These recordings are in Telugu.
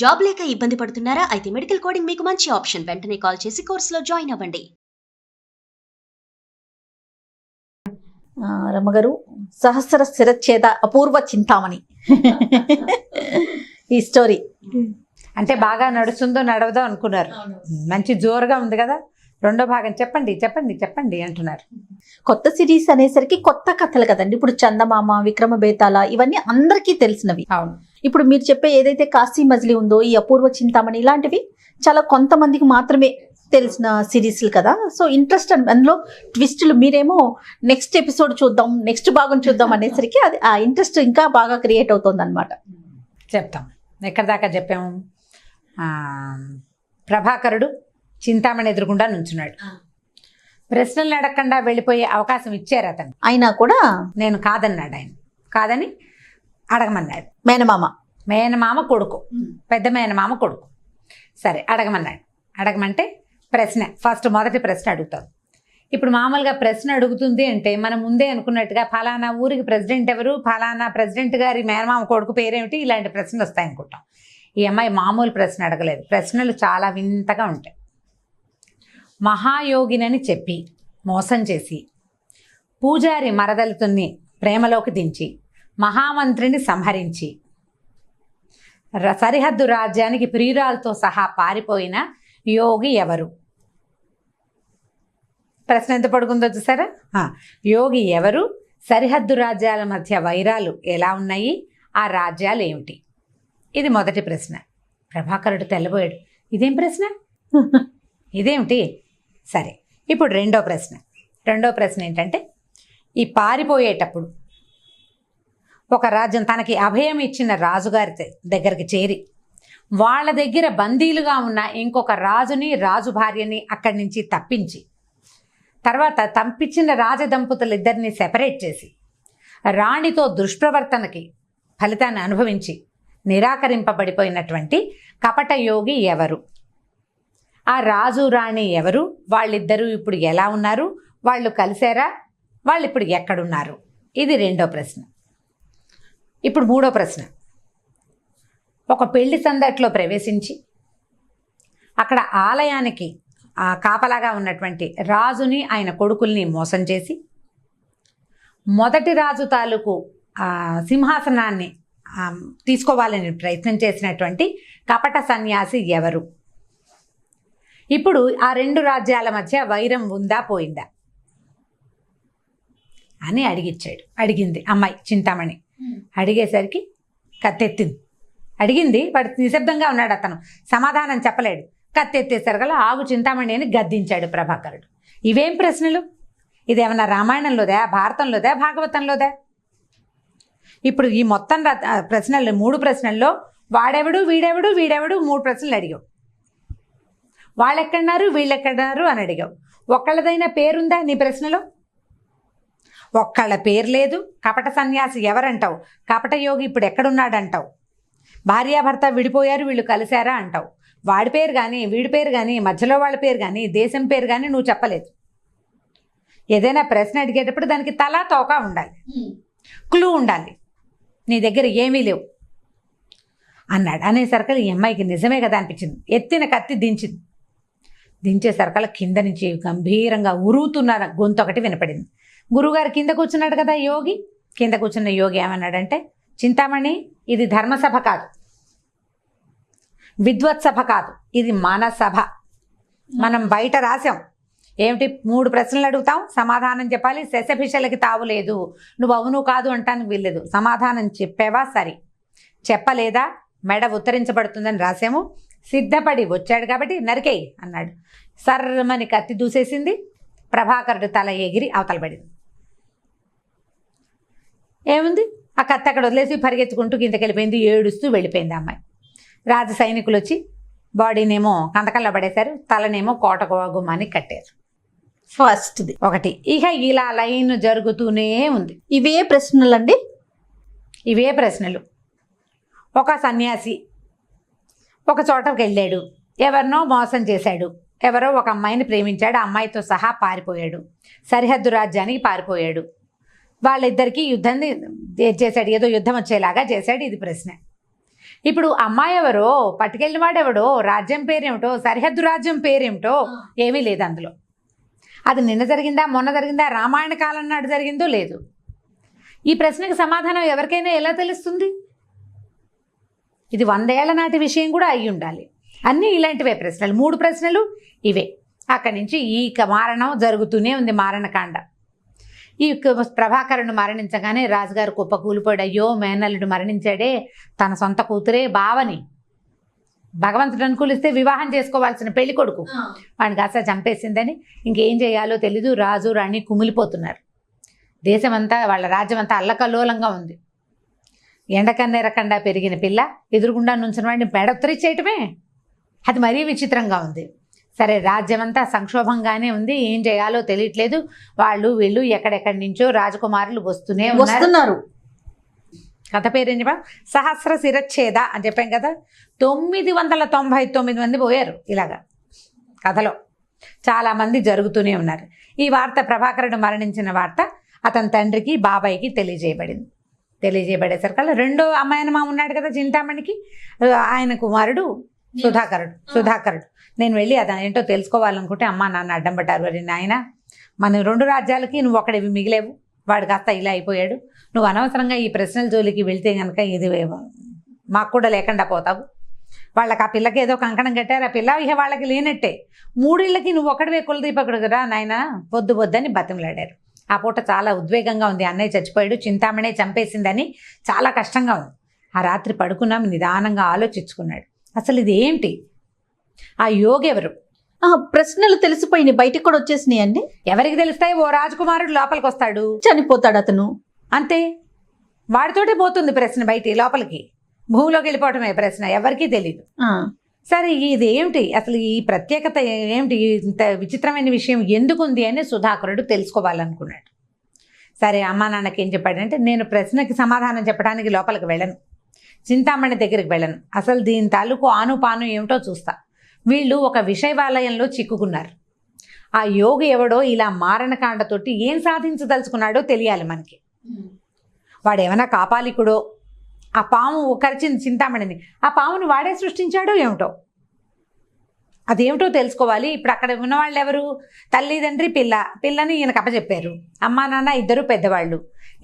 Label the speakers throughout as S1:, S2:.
S1: జాబ్ లేక ఇబ్బంది పడుతున్నారా? అయితే మెడికల్ కోడింగ్ మీకు మంచి ఆప్షన్. వెంటనే కాల్ చేసి కోర్సులో జాయిన్ అవ్వండి.
S2: రమ్మగారు, సహస్ర శిరచ్ఛేద అపూర్వ చింతామణి ఈ స్టోరీ
S3: అంటే బాగా నడుస్తుందో నడవదో అనుకున్నారు. మంచి జోరుగా ఉంది కదా. రెండో భాగం చెప్పండి చెప్పండి చెప్పండి అంటున్నారు.
S2: కొత్త సిరీస్ అనేసరికి కొత్త కథలు కదండి. ఇప్పుడు చందమామ, విక్రమ బేతాళ ఇవన్నీ అందరికీ తెలిసినవి.
S3: అవును.
S2: ఇప్పుడు మీరు చెప్పే ఏదైతే కాశీ మజిలీ ఉందో, ఈ అపూర్వ చింతామణి, ఇలాంటివి చాలా కొంతమందికి మాత్రమే తెలిసిన సిరీస్లు కదా. సో ఇంట్రెస్ట్ అందులో ట్విస్టులు, మీరేమో నెక్స్ట్ ఎపిసోడ్ చూద్దాం, నెక్స్ట్ భాగం చూద్దాం అనేసరికి అది ఆ ఇంట్రెస్ట్ ఇంకా బాగా క్రియేట్ అవుతుంది అనమాట.
S3: చెప్తాం. ఎక్కడి దాకా చెప్పాము? ప్రభాకరుడు చింతామణి ఎదురుగుండా నుంచున్నాడు. ప్రశ్నలు అడగకుండా వెళ్ళిపోయే అవకాశం ఇచ్చారు అతను.
S2: అయినా కూడా
S3: నేను కాదన్నాడు. ఆయన కాదని అడగమన్నాడు. మేనమామ కొడుకు, పెద్ద మేనమామ కొడుకు. సరే అడగమన్నాడు. అడగమంటే మొదటి ప్రశ్న అడుగుతాం. ఇప్పుడు మామూలుగా ప్రశ్న అడుగుతుంది అంటే మనం ముందే అనుకున్నట్టుగా ఫలానా ఊరికి ప్రెసిడెంట్ ఎవరు, ఫలానా ప్రెసిడెంట్ గారి మేనమామ కొడుకు పేరేమిటి, ఇలాంటి ప్రశ్నలు వస్తాయి అనుకుంటాం. ఈ అమ్మాయి మామూలు ప్రశ్న అడగలేదు. ప్రశ్నలు చాలా వింతగా ఉంటాయి. మహాయోగినని చెప్పి మోసం చేసి పూజారి మరదలుతుని ప్రేమలోకి దించి మహామంత్రిని సంహరించి సరిహద్దు రాజ్యానికి ప్రియురాలతో సహా పారిపోయిన యోగి ఎవరు? ప్రశ్న ఎంత పడుకుందో చూసారా? యోగి ఎవరు? సరిహద్దు రాజ్యాల మధ్య వైరాలు ఎలా ఉన్నాయి? ఆ రాజ్యాలు ఏమిటి? ఇది మొదటి ప్రశ్న. ప్రభాకరుడు తెల్లబోయాడు. ఇదేం ప్రశ్న, ఇదేమిటి? సరే, ఇప్పుడు రెండో ప్రశ్న ఏంటంటే, ఈ పారిపోయేటప్పుడు ఒక రాజ్యం తనకి అభయం ఇచ్చిన రాజుగారి దగ్గరికి చేరి వాళ్ళ దగ్గర బందీలుగా ఉన్న ఇంకొక రాజుని, రాజు భార్యని అక్కడి నుంచి తప్పించి తర్వాత తప్పించిన రాజదంపతులిద్దరిని సెపరేట్ చేసి రాణితో దుష్ప్రవర్తనకి ఫలితాన్ని అనుభవించి నిరాకరింపబడిపోయినటువంటి కపట యోగి ఎవరు? ఆ రాజు రాణి ఎవరు? వాళ్ళిద్దరూ ఇప్పుడు ఎలా ఉన్నారు? వాళ్ళు కలిసారా? వాళ్ళు ఇప్పుడు ఎక్కడున్నారు? ఇది రెండో ప్రశ్న. ఇప్పుడు మూడో ప్రశ్న. ఒక పెళ్లి సందట్లో ప్రవేశించి అక్కడ ఆలయానికి కాపలాగా ఉన్నటువంటి రాజుని, ఆయన కొడుకుల్ని మోసం చేసి మొదటి రాజు తాలూకు సింహాసనాన్ని తీసుకోవాలని ప్రయత్నం చేసినటువంటి కపట సన్యాసి ఎవరు? ఇప్పుడు ఆ రెండు రాజ్యాల మధ్య వైరం ఉందా పోయిందా అని అడిగింది అమ్మాయి చింతామణి. అడిగేసరికి కత్తెత్తింది. అడిగింది, వాడు నిశ్శబ్దంగా ఉన్నాడు. అతను సమాధానం చెప్పలేడు. కత్తెత్తేసరికల్లా ఆగు చింతామణి అని గద్దించాడు ప్రభాకరుడు. ఇవేం ప్రశ్నలు? ఇదేమన్నా రామాయణంలోదా, భారతంలోదా, భాగవతంలోదా? ఇప్పుడు ఈ మొత్తం ప్రశ్నలు, మూడు ప్రశ్నల్లో వాడెవడు, వీడెవడు, వీడెవడు, మూడు ప్రశ్నలు అడిగావు. వాళ్ళెక్కడున్నారు, వీళ్ళెక్కడున్నారు అని అడిగావు. ఒక్కళ్ళదైనా పేరుందా నీ ప్రశ్నలో? ఒక్కళ్ళ పేరు లేదు. కపట సన్యాసి ఎవరంటావు? కపట యోగి ఇప్పుడు ఎక్కడున్నాడంటావు. భార్యాభర్త విడిపోయారు, వీళ్ళు కలిశారా అంటావు. వాడి పేరు కానీ, వీడి పేరు కానీ, మధ్యలో వాళ్ళ పేరు కానీ, దేశం పేరు కానీ నువ్వు చెప్పలేదు. ఏదైనా ప్రశ్న అడిగేటప్పుడు దానికి తలా తోక ఉండాలి, క్లూ ఉండాలి. నీ దగ్గర ఏమీ లేవు అన్నాడు. అనేసరికల్ ఈ అమ్మాయికి నిజమే కదా అనిపించింది. ఎత్తిన కత్తి దించేసరికల్ కింద నుంచి గంభీరంగా ఉరుతున్న గొంతు ఒకటి వినపడింది. గురువుగారు కింద కూర్చున్నాడు కదా యోగి. కింద కూర్చున్న యోగి ఏమన్నాడంటే, చింతామణి, ఇది ధర్మసభ కాదు, విద్వత్సభ కాదు, ఇది మన సభ. మనం బయట రాసాం ఏమిటి, 3 ప్రశ్నలు అడుగుతాం, సమాధానం చెప్పాలి. శశభిషలకి తావు లేదు. నువ్వు అవును కాదు అంటానికి వీల్లేదు. సమాధానం చెప్పావా సరి, చెప్పలేదా మెడ ఉత్తరించబడుతుందని రాసాము. సిద్ధపడి వచ్చాడు కాబట్టి నరికేయి అన్నాడు. సర్రమని కత్తి దూసేసింది. ప్రభాకరుడు తల ఎగిరి అవతల పడింది. ఏముంది, ఆ కత్తి అక్కడ వదిలేసి పరిగెత్తుకుంటూ కిందకి వెళ్ళిపోయింది. ఏడుస్తూ వెళ్ళిపోయింది అమ్మాయి. రాజ సైనికులు వచ్చి బాడీనేమో కందకల్లో పడేశారు, తలనేమో కోటకోగుమాని కట్టారు.
S2: ఫస్ట్ది
S3: ఒకటి. ఇక ఇలా లైన్ జరుగుతూనే ఉంది.
S2: ఇవే ప్రశ్నలు అండి,
S3: ఇవే ప్రశ్నలు. ఒక సన్యాసి ఒక చోటకి వెళ్ళాడు, ఎవరినో మోసం చేశాడు, ఎవరో ఒక అమ్మాయిని ప్రేమించాడు, ఆ అమ్మాయితో సహా పారిపోయాడు, సరిహద్దు రాజ్యానికి పారిపోయాడు. వాళ్ళిద్దరికీ యుద్ధాన్ని చేశాడు, ఏదో యుద్ధం వచ్చేలాగా చేశాడు. ఇది ప్రశ్న. ఇప్పుడు అమ్మాయి ఎవరో, పట్టుకెళ్ళిన వాడెవడో, రాజ్యం పేరేమిటో, సరిహద్దు రాజ్యం పేరేమిటో ఏమీ లేదు అందులో. అది నిన్న జరిగిందా, మొన్న జరిగిందా, రామాయణ కాలం నాడు జరిగిందో లేదు. ఈ ప్రశ్నకు సమాధానం ఎవరికైనా ఎలా తెలుస్తుంది? ఇది 100 ఏళ్ల నాటి విషయం కూడా అయి ఉండాలి. అన్నీ ఇలాంటివే ప్రశ్నలు. 3 ప్రశ్నలు ఇవే. అక్కడి నుంచి ఈ మారణం జరుగుతూనే ఉంది, మారణకాండ. ఈ ప్రభాకరుడు మరణించగానే రాజుగారు కుప్ప కూలిపోయాడు. అయ్యో మేనల్లుడు మరణించాడే, తన సొంత కూతురే బావని భగవంతుడు అనుకూలిస్తే వివాహం చేసుకోవాల్సిన పెళ్లి కొడుకు వాడిని కాస్త చంపేసిందని ఇంకేం చేయాలో తెలీదు. రాజు రాణి కుమిలిపోతున్నారు. దేశమంతా, వాళ్ళ రాజ్యం అంతా అల్లకల్లోలంగా ఉంది. ఎండకన్నెరకుండా పెరిగిన పిల్ల ఎదురుగుండా నుంచిన వాడిని చేయటమే, అది మరీ విచిత్రంగా ఉంది. సరే, రాజ్యమంతా సంక్షోభంగానే ఉంది, ఏం చేయాలో తెలియట్లేదు. వాళ్ళు వీళ్ళు ఎక్కడెక్కడి నుంచో రాజకుమారులు వస్తూనే ఉన్నారు. కథ పేరేం చెప్పా, సహస్ర శిరచ్ఛేద అని చెప్పాం కదా. 999 మంది పోయారు ఇలాగా కథలో. చాలామంది జరుగుతూనే ఉన్నారు. ఈ వార్త, ప్రభాకరుడు మరణించిన వార్త అతని తండ్రికి బాబాయికి తెలియజేయబడింది. తెలియజేయబడేసరికల్లా రెండో అమ్మాయినమా ఉన్నాడు కదా చింతామణికి, ఆయన కుమారుడు సుధాకరుడు నేను వెళ్ళి అది ఏంటో తెలుసుకోవాలనుకుంటే, అమ్మ నాన్న అడ్డం పట్టారు. మరి నాయన, మన 2 రాజ్యాలకి నువ్వు ఒకడివి మిగిలేవు, వాడు కాస్త ఇలా అయిపోయాడు. నువ్వు అనవసరంగా ఈ ప్రశ్నల జోలికి వెళ్తే కనుక ఇది మాకు కూడా లేకుండా పోతావు. వాళ్ళకి ఆ పిల్లకి ఏదో కంకణం కట్టారు, ఆ పిల్ల ఇక వాళ్ళకి లేనట్టే. 3 ఇళ్ళకి నువ్వు ఒకడివే కులదీపకుడు రా నాయన, వద్దని బతిమలాడారు. ఆ పూట చాలా ఉద్వేగంగా ఉంది. అన్నయ్య చచ్చిపోయాడు, చింతామణే చంపేసిందని చాలా కష్టంగా ఉంది. ఆ రాత్రి పడుకున్నాం, నిదానంగా ఆలోచించుకున్నాడు. అసలు ఇది ఏంటి, ఆ యోగి ఎవరు?
S2: ప్రశ్నలు తెలిసిపోయినాయి, బయటికి కూడా వచ్చేసినాయి అండి.
S3: ఎవరికి తెలుస్తాయి? ఓ రాజకుమారుడు లోపలికి వస్తాడు,
S2: చనిపోతాడు అతను, అంతే.
S3: వాడితోటే పోతుంది ప్రశ్న బయట, లోపలికి భూమిలోకి వెళ్ళిపోవటమే ప్రశ్న, ఎవరికీ తెలియదు. సరే, ఇది ఏమిటి అసలు, ఈ ప్రత్యేకత ఏమిటి, ఇంత విచిత్రమైన విషయం ఎందుకుంది అని సుధాకరుడు తెలుసుకోవాలనుకున్నాడు. సరే, అమ్మా నాన్నకి ఏం చెప్పాడంటే, నేను ప్రశ్నకి సమాధానం చెప్పడానికి లోపలికి వెళ్ళను, చింతామణి దగ్గరికి వెళ్ళను, అసలు దీని తాలూకు ఆనుపాను ఏమిటో చూస్తా. వీళ్ళు ఒక విషయవాలయంలో చిక్కుకున్నారు. ఆ యోగి ఎవడో ఇలా మారణకాండతోటి ఏం సాధించదలుచుకున్నాడో తెలియాలి మనకి. వాడు ఏమైనా కాపాలికుడో, ఆ పాము కరిచింది చింతామణిని, ఆ పాముని వాడే సృష్టించాడో ఏమిటో, అదేమిటో తెలుసుకోవాలి. ఇప్పుడు అక్కడ ఉన్నవాళ్ళు ఎవరు? తల్లిదండ్రి, పిల్లని ఈయనకు అప్పచెప్పారు. అమ్మా నాన్న ఇద్దరు పెద్దవాళ్ళు.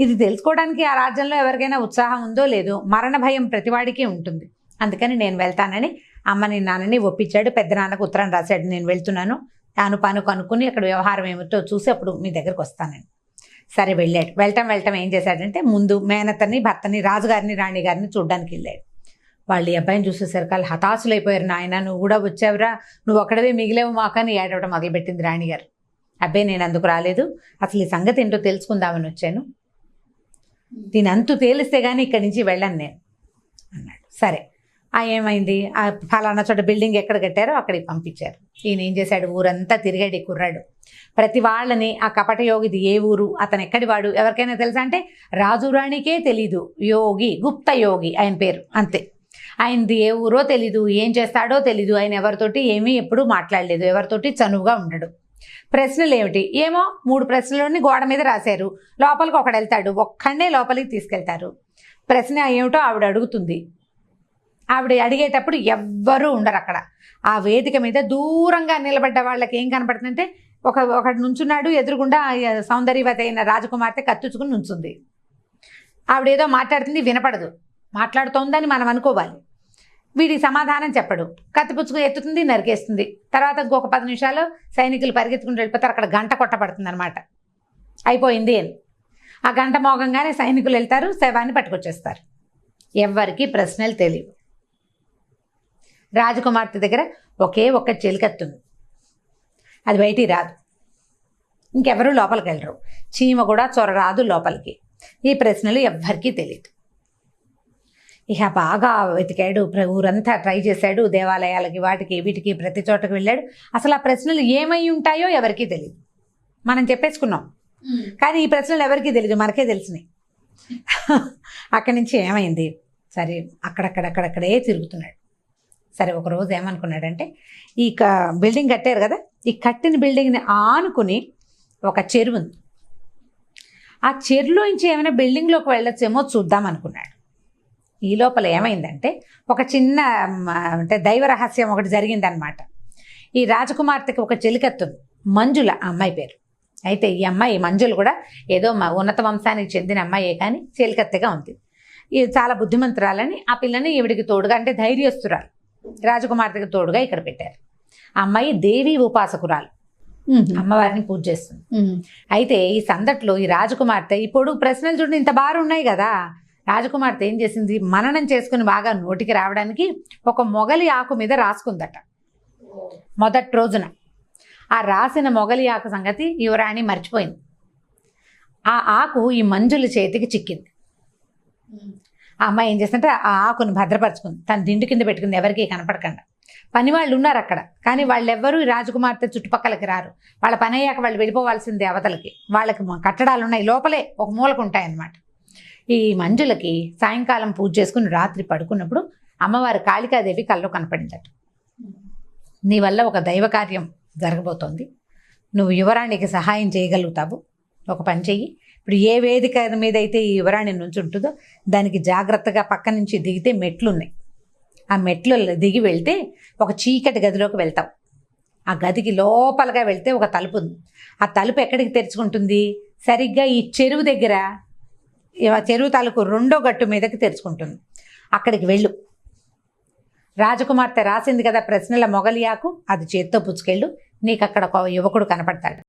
S3: ఇది తెలుసుకోవడానికి ఆ రాజ్యంలో ఎవరికైనా ఉత్సాహం ఉందో లేదో, మరణ భయం ప్రతివాడికి ఉంటుంది. అందుకని నేను వెళ్తానని అమ్మని నాన్నని ఒప్పించాడు. పెద్ద నాన్నకు ఉత్తరం రాశాడు, నేను వెళ్తున్నాను, పాను కనుక్కుని అక్కడ వ్యవహారం ఏమిటో చూసి అప్పుడు మీ దగ్గరకు వస్తానని. సరే, వెళ్ళాడు. వెళ్ళటం ఏం చేశాడంటే, ముందు మేనతని, భర్తని, రాజుగారిని, రాణిగారిని చూడ్డానికి వెళ్ళాడు. వాళ్ళు ఈ అబ్బాయిని చూసేసరికి హతాశులైపోయారు. నాయన, నువ్వు కూడా వచ్చావురా, నువ్వు ఒక్కడవే మిగిలేవు మాకని ఏడవడం మొదలుపెట్టింది రాణిగారు. అబ్బాయి, నేను అందుకు రాలేదు, అసలు ఈ సంగతి ఏంటో తెలుసుకుందామని వచ్చాను, దీని అంతు తేలిస్తే కానీ ఇక్కడి నుంచి వెళ్ళను నేను అన్నాడు. సరే, ఏమైంది, ఆ ఫలానా చోట బిల్డింగ్ ఎక్కడ కట్టారో అక్కడికి పంపించారు. ఈయన ఏం చేశాడు, ఊరంతా తిరిగాడు ఈ కుర్రాడు. ప్రతి వాళ్ళని, ఆ కపట యోగిది ఏ ఊరు, అతను ఎక్కడి వాడు ఎవరికైనా తెలుసా అంటే రాజు రాణికే తెలీదు. యోగి, గుప్త యోగి ఆయన పేరు, అంతే. ఆయనది ఏ ఊరో తెలీదు, ఏం చేస్తాడో తెలీదు, ఆయన ఎవరితోటి ఏమీ ఎప్పుడూ మాట్లాడలేదు, ఎవరితోటి చనువుగా ఉండడు. ప్రశ్నలు ఏమిటి ఏమో, 3 ప్రశ్నలని గోడ మీద రాశారు. లోపలికి ఒకడు వెళ్తాడు, ఒక్కడే లోపలికి తీసుకెళ్తారు. ప్రశ్న ఏమిటో ఆవిడ అడుగుతుంది. ఆవిడ అడిగేటప్పుడు ఎవ్వరూ ఉండరు అక్కడ. ఆ వేదిక మీద దూరంగా నిలబడ్డ వాళ్ళకి ఏం కనపడుతుందంటే, ఒకడు నుంచున్నాడు, ఎదురుగుండా సౌందర్యవతి అయిన రాజకుమార్తె కత్తుచుకుని నుంచుంది. ఆవిడేదో మాట్లాడుతుంది, వినపడదు, మాట్లాడుతోందని మనం అనుకోవాలి. వీడి సమాధానం చెప్పడు, కత్తిపుచ్చుకు ఎత్తుతుంది, నరికేస్తుంది. తర్వాత ఇంకొక 10 నిమిషాలు సైనికులు పరిగెత్తుకుంటూ వెళ్ళిపోతారు. అక్కడ గంట కొట్టబడుతుంది అనమాట, అయిపోయింది అని. ఆ గంట మోగంగానే సైనికులు వెళ్తారు, శవాన్ని పట్టుకొచ్చేస్తారు. ఎవ్వరికి ప్రశ్నలు తెలియవు. రాజకుమార్తె దగ్గర ఒకే ఒక్క చెలికత్తుంది, అది బయటికి రాదు. ఇంకెవరూ లోపలికి వెళ్ళరు, చీమ కూడా చొరరాదు లోపలికి. ఈ ప్రశ్నలు ఎవ్వరికీ తెలియదు. ఇక బాగా వెతికాడు, ఊరంతా ట్రై చేశాడు, దేవాలయాలకి, వాటికి వీటికి ప్రతి చోటకి వెళ్ళాడు. అసలు ఆ ప్రశ్నలు ఏమై ఉంటాయో ఎవరికీ తెలియదు. మనం చెప్పేసుకున్నాం, కానీ ఈ ప్రశ్నలు ఎవరికీ తెలియదు, మనకే తెలిసినాయి. అక్కడి నుంచి ఏమైంది, సరే అక్కడక్కడే తిరుగుతున్నాడు. సరే, ఒకరోజు ఏమనుకున్నాడంటే, ఈ బిల్డింగ్ కట్టారు కదా, ఈ కట్టిన బిల్డింగ్ని ఆనుకుని ఒక చెరువు ఉంది, ఆ చెరువులోంచి ఏమైనా బిల్డింగ్లోకి వెళ్ళొచ్చేమో చూద్దాం అనుకున్నాడు. ఈ లోపల ఏమైందంటే ఒక చిన్న అంటే దైవ రహస్యం ఒకటి జరిగిందనమాట. ఈ రాజకుమార్తెకి ఒక చెలికత్తుంది, మంజుల ఆ అమ్మాయి పేరు. అయితే ఈ అమ్మాయి మంజులు కూడా ఏదో ఉన్నత వంశానికి చెందిన అమ్మాయే కానీ చెలికత్తెగా ఉంది. ఇది చాలా బుద్ధిమంతురాలని ఆ పిల్లని ఈవిడికి తోడుగా, అంటే ధైర్యస్తురాలు, రాజకుమార్తెకి తోడుగా ఇక్కడ పెట్టారు. ఆ అమ్మాయి దేవి ఉపాసకురాలు, అమ్మవారిని పూజ చేస్తుంది. అయితే ఈ సందట్లో ఈ రాజకుమార్తె, ఇప్పుడు ప్రశ్నలు చూడండి ఇంత బాగా ఉన్నాయి కదా, రాజకుమార్తె ఏం చేసింది, మననం చేసుకుని బాగా నోటికి రావడానికి ఒక మొగలి ఆకు మీద రాసుకుందట మొదటి రోజున. ఆ రాసిన మొగలి ఆకు సంగతి యువరాణి మర్చిపోయింది. ఆ ఆకు ఈ మంజుల చేతికి చిక్కింది. ఆ అమ్మాయి ఏం చేస్తుంటే ఆ ఆకుని భద్రపరుచుకుంది, తన దిండు కింద పెట్టుకుంది, ఎవరికి కనపడకుండా. పని వాళ్ళు ఉన్నారు అక్కడ, కానీ వాళ్ళెవ్వరూ ఈ రాజకుమార్తె చుట్టుపక్కలకి రారు. వాళ్ళ పని అయ్యాక వాళ్ళు వెళ్ళిపోవాల్సిందే అవతలకి. వాళ్ళకి కట్టడాలు ఉన్నాయి, లోపలే ఒక మూలకు ఉంటాయన్నమాట. ఈ మంజులకి సాయంకాలం పూజ చేసుకుని రాత్రి పడుకున్నప్పుడు అమ్మవారి కాళికాదేవి కల్లో కనపడిందట. నీ వల్ల ఒక దైవ కార్యం జరగబోతోంది, నువ్వు యువరాణికి సహాయం చేయగలుగుతావు, ఒక పని చెయ్యి. ఇప్పుడు ఏ వేదిక మీద అయితే ఈ యువరాణి నుంచి ఉంటుందో దానికి జాగ్రత్తగా పక్క నుంచి దిగితే మెట్లున్నాయి, ఆ మెట్లు దిగి వెళ్తే ఒక చీకటి గదిలోకి వెళ్తావు. ఆ గదికి లోపలగా వెళ్తే ఒక తలుపు ఉంది. ఆ తలుపు ఎక్కడికి తెరుచుకుంటుంది, సరిగ్గా ఈ చెరువు దగ్గర, చెరువు తాలూకు రెండో గట్టు మీదకి తెరుచుకుంటుంది. అక్కడికి వెళ్ళు. రాజకుమార్తె రాసింది కదా ప్రశ్నల మొగలియాకు, అది చేత్తో పుచ్చుకెళ్ళు, నీకు అక్కడ ఒక యువకుడు కనపడతాడు.